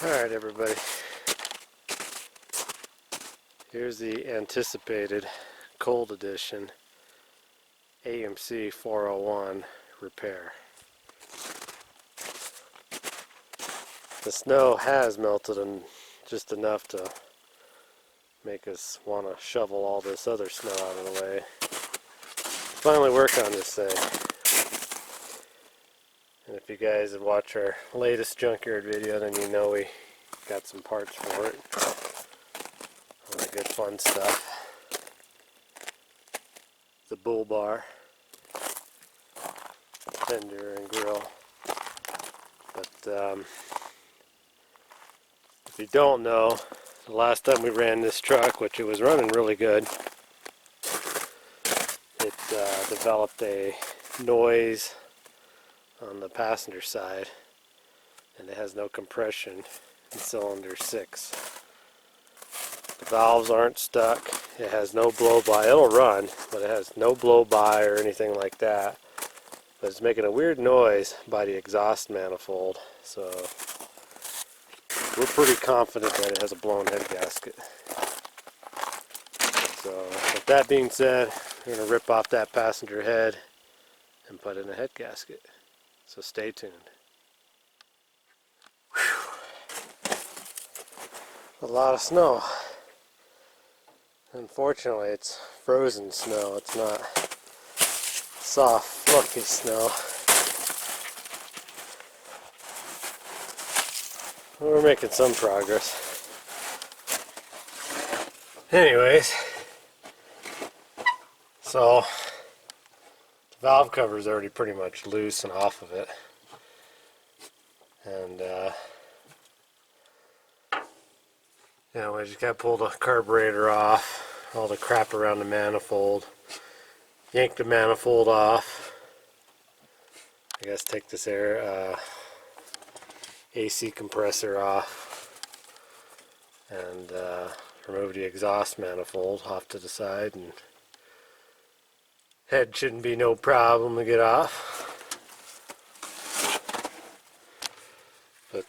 Alright everybody, here's the anticipated cold edition AMC 401 repair. The snow has melted just enough to make us want to shovel all this other snow out of the way. Finally work on this thing. And if you guys had watched our latest junkyard video, then you know we got some parts for it. All the good fun stuff. The bull bar, fender and grill. But if you don't know, the last time we ran this truck, which it was running really good, it developed a noise on the passenger side, and it has no compression in cylinder 6. The valves aren't stuck. It has no blow-by. It'll run, but it has no blow-by or anything like that. But it's making a weird noise by the exhaust manifold, so we're pretty confident that it has a blown head gasket. So with that being said, we're going to rip off that passenger head and put in a head gasket. So stay tuned. Whew. A lot of snow. Unfortunately, it's frozen snow. It's not soft, fluffy snow. We're making some progress. Anyways, so the valve cover is already pretty much loose and off of it, and you know, we just got to pull the carburetor off, all the crap around the manifold, yank the manifold off. I guess take this air AC compressor off, and remove the exhaust manifold off to the side, and head shouldn't be no problem to get off. But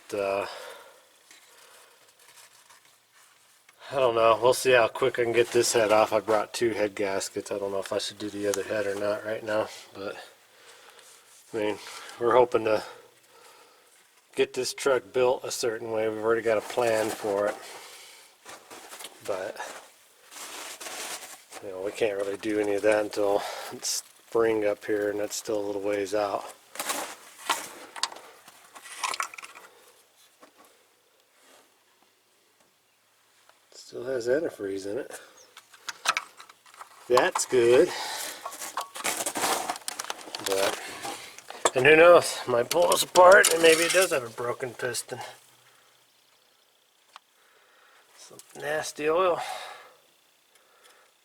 I don't know, we'll see how quick I can get this head off. I brought 2 head gaskets. I don't know if I should do the other head or not right now, but I mean, we're hoping to get this truck built a certain way. We've already got a plan for it, but you know, we can't really do any of that until it's spring up here, and that's still a little ways out. Still has antifreeze in it. That's good. But, and who knows, might pull us apart and maybe it does have a broken piston. Some nasty oil.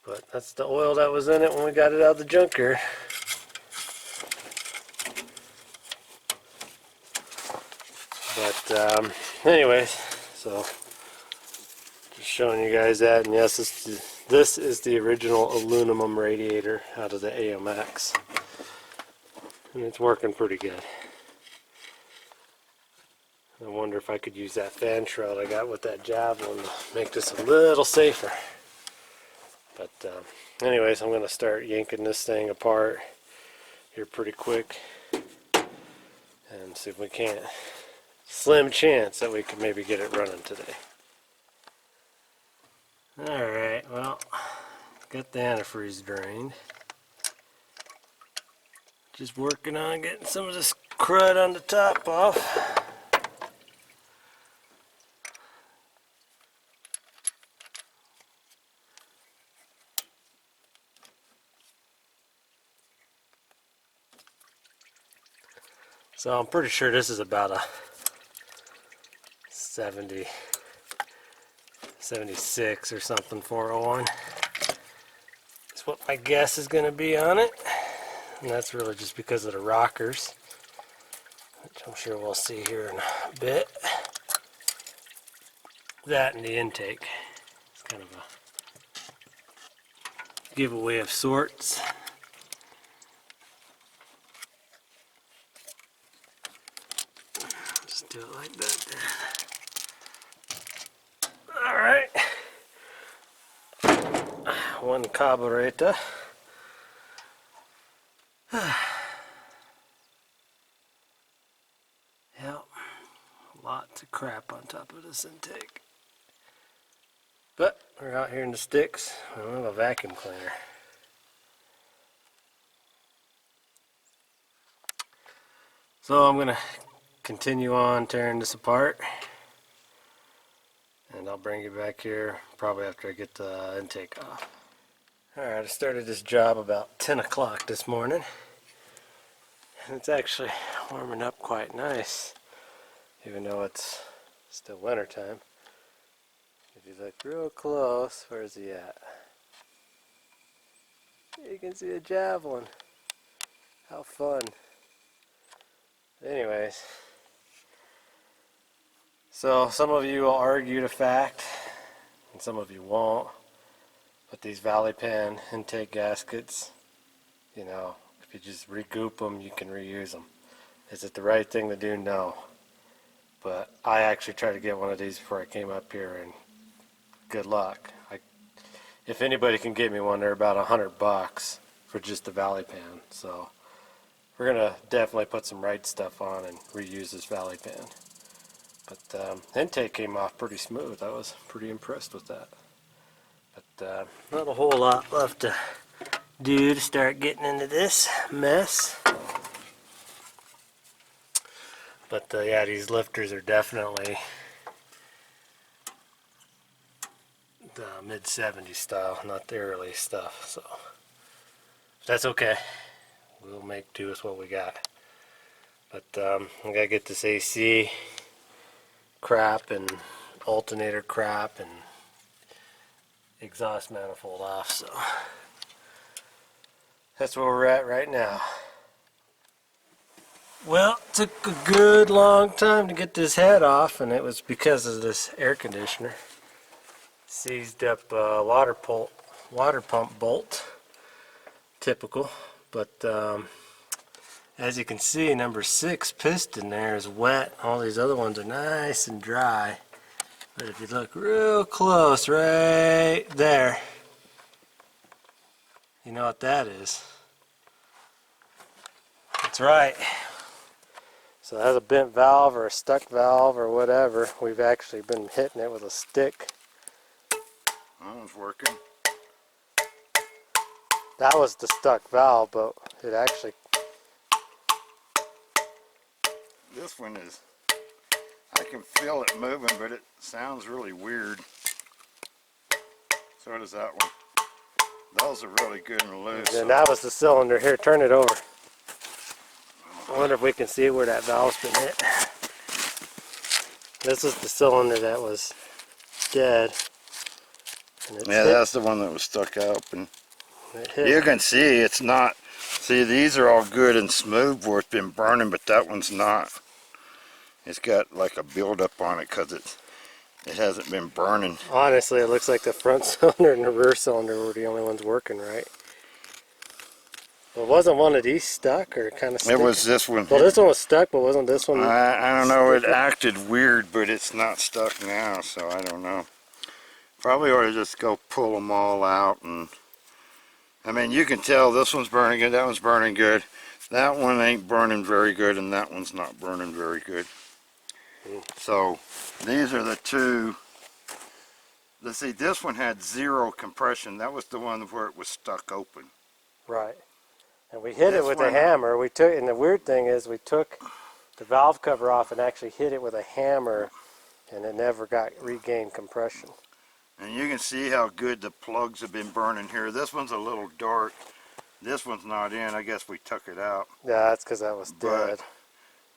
But that's the oil that was in it when we got it out of the junkyard. But anyways, so just showing you guys that, and yes, this is the original aluminum radiator out of the AMX, and it's working pretty good. I wonder if I could use that fan shroud I got with that javelin to make this a little safer. But anyways, I'm going to start yanking this thing apart here pretty quick and see if we can't. Slim chance that we can maybe get it running today. Alright, well, got the antifreeze drained. Just working on getting some of this crud on the top off. So I'm pretty sure this is about a 70, 76 or something 401. That's what my guess is going to be on it. And that's really just because of the rockers, which I'm sure we'll see here in a bit. That and the intake. It's kind of a giveaway of sorts. Just do it like that there. Alright. One carburetor. Yep. Lots of crap on top of this intake. But we're out here in the sticks. We don't have a vacuum cleaner. So I'm going to continue on tearing this apart. And I'll bring you back here probably after I get the intake off. Alright, I started this job about 10 o'clock this morning. And it's actually warming up quite nice, even though it's still winter time. If you look real close, where's he at? You can see a javelin. How fun. Anyways, so some of you will argue the fact, and some of you won't, but these valley pan intake gaskets, you know, if you just regoop them, you can reuse them. Is it the right thing to do? No. But I actually tried to get one of these before I came up here, and good luck. If anybody can get me one, they're about $100 for just the valley pan. So we're gonna definitely put some right stuff on and reuse this valley pan. But intake came off pretty smooth. I was pretty impressed with that. But not a whole lot left to do to start getting into this mess. But yeah, these lifters are definitely the mid-70s style, not the early stuff. So that's okay. We'll make do with what we got. But I gotta get this AC crap and alternator crap and exhaust manifold off. So that's where we're at right now. Well, it took a good long time to get this head off, and it was because of this air conditioner. Seized up water pump bolt. Typical. But as you can see, number 6 piston there is wet. All these other ones are nice and dry. But if you look real close right there, you know what that is. That's right. So it has a bent valve or a stuck valve or whatever. We've actually been hitting it with a stick. That one's working. That was the stuck valve, but it actually... This one is... I can feel it moving, but it sounds really weird. So does that one. Those are really good and loose. And that was the cylinder. Here, turn it over. I wonder if we can see where that valve's been hit. This is the cylinder that was dead. Yeah, that's the one that was stuck up. And you can see it's not. See, these are all good and smooth where it's been burning, but that one's not. It's got like a buildup on it because it hasn't been burning. Honestly, it looks like the front cylinder and the rear cylinder were the only ones working right. Well, wasn't one of these stuck or kind of stuck? It was this one. Well, this one was stuck, but wasn't this one? I don't know. It acted weird, but it's not stuck now, so I don't know. Probably ought to just go pull them all out. And I mean, you can tell this one's burning good, that one's burning good. That one ain't burning very good, and that one's not burning very good. So these are the two. Let's see, this one had 0 compression. That was the one where it was stuck open. Right. And we hit it with a hammer. We took, and the weird thing is we took the valve cover off and actually hit it with a hammer, and it never got regained compression. And you can see how good the plugs have been burning here. This one's a little dark. This one's not in. I guess we took it out. Yeah, that's because that was dead.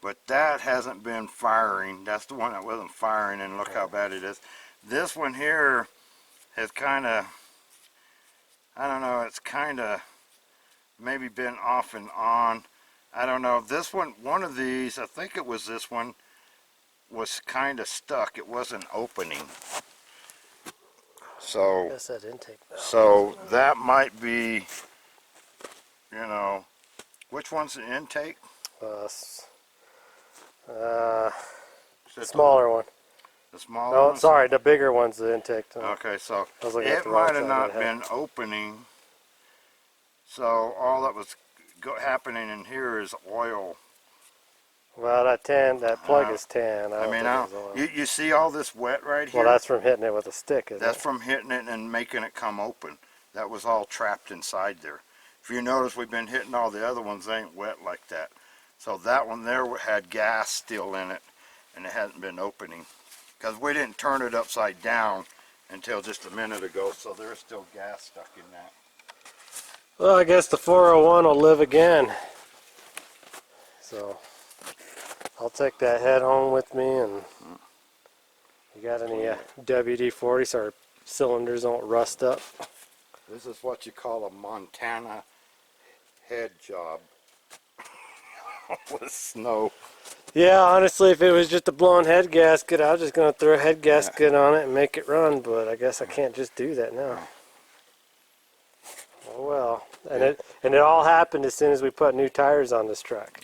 But that hasn't been firing. That's the one that wasn't firing, and look how bad it is. This one here has kind of, I don't know, it's kind of maybe been off and on. I don't know. This one, one of these, I think it was this one, was kind of stuck. It wasn't opening. So, That's that intake valve. so that might be, you know, which one's the intake? Smaller one. The small Oh, ones? sorry, the bigger one's the intake tunnel. Okay, so I was looking at it the wrong might have side not of the head. been opening. So all that was happening in here is oil. Well, that plug is tan. I mean, you see all this wet right here? Well, that's from hitting it with a stick, isn't That's it? from hitting it and making it come open. That was all trapped inside there. If you notice, we've been hitting all the other ones, they ain't wet like that. So that one there had gas still in it, and it hadn't been opening. Because we didn't turn it upside down until just a minute ago, so there's still gas stuck in that. Well, I guess the 401 will live again. So I'll take that head home with me. And you got any WD-40 so our cylinders don't rust up? This is what you call a Montana head job with snow. Yeah, honestly, if it was just a blown head gasket, I was just going to throw a head gasket on it and make it run, but I guess I can't just do that now. Oh well. And it all happened as soon as we put new tires on this truck.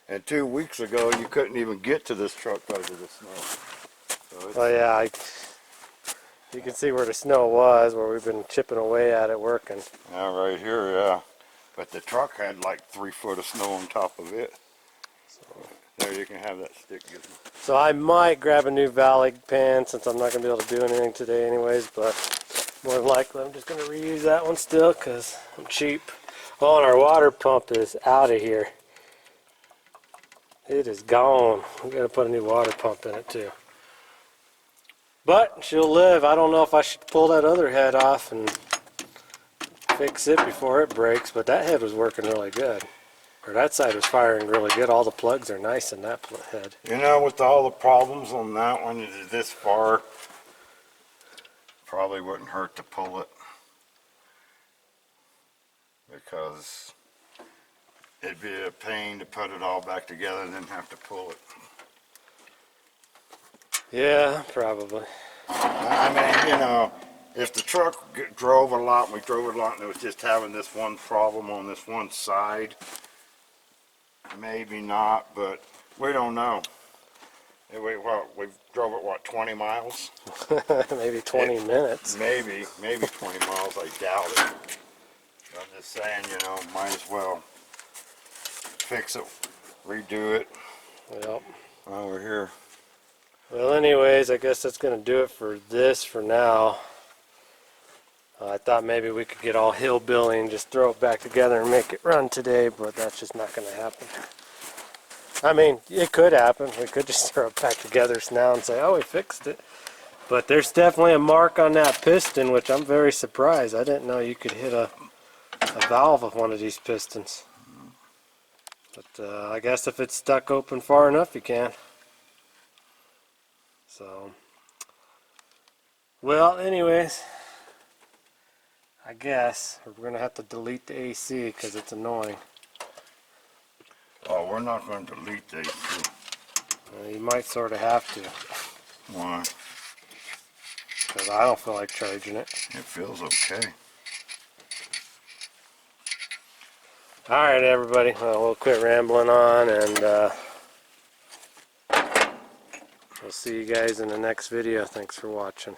And 2 weeks ago, you couldn't even get to this truck because of the snow. So Oh yeah, you can see where the snow was, where we've been chipping away at it working. yeah, right here, yeah. But the truck had like 3 foot of snow on top of it. There, you can have that stick. So I might grab a new Valley pan since I'm not going to be able to do anything today anyways, but more than likely I'm just going to reuse that one still because I'm cheap. Oh, and our water pump is out of here. It is gone. We got to put a new water pump in it too. But she'll live. I don't know if I should pull that other head off and fix it before it breaks, but that head was working really good. Or that side was firing really good. All the plugs are nice in that head. You know, with all the problems on that one, it is this far. Probably wouldn't hurt to pull it. Because it'd be a pain to put it all back together and then have to pull it. Yeah, probably. I mean, you know, if the truck drove a lot, and we drove it a lot, and it was just having this one problem on this one side, maybe not, but we don't know. We drove it, what, 20 miles? Maybe 20 minutes. Maybe 20 miles, I doubt it. I'm just saying, you know, might as well fix it, redo it Yep. while we're here. Well, anyways, I guess that's going to do it for this for now. I thought maybe we could get all hillbilly and just throw it back together and make it run today, but that's just not going to happen. I mean, it could happen. We could just throw it back together now and say, oh, we fixed it. But there's definitely a mark on that piston, which I'm very surprised. I didn't know you could hit a valve of one of these pistons. But I guess if it's stuck open far enough, you can. So, well, anyways, I guess we're going to have to delete the AC because it's annoying. Oh, we're not going to delete these. You might sort of have to. Why? Because I don't feel like charging it. It feels okay. Alright, everybody. Well, we'll quit rambling on, and we'll see you guys in the next video. Thanks for watching.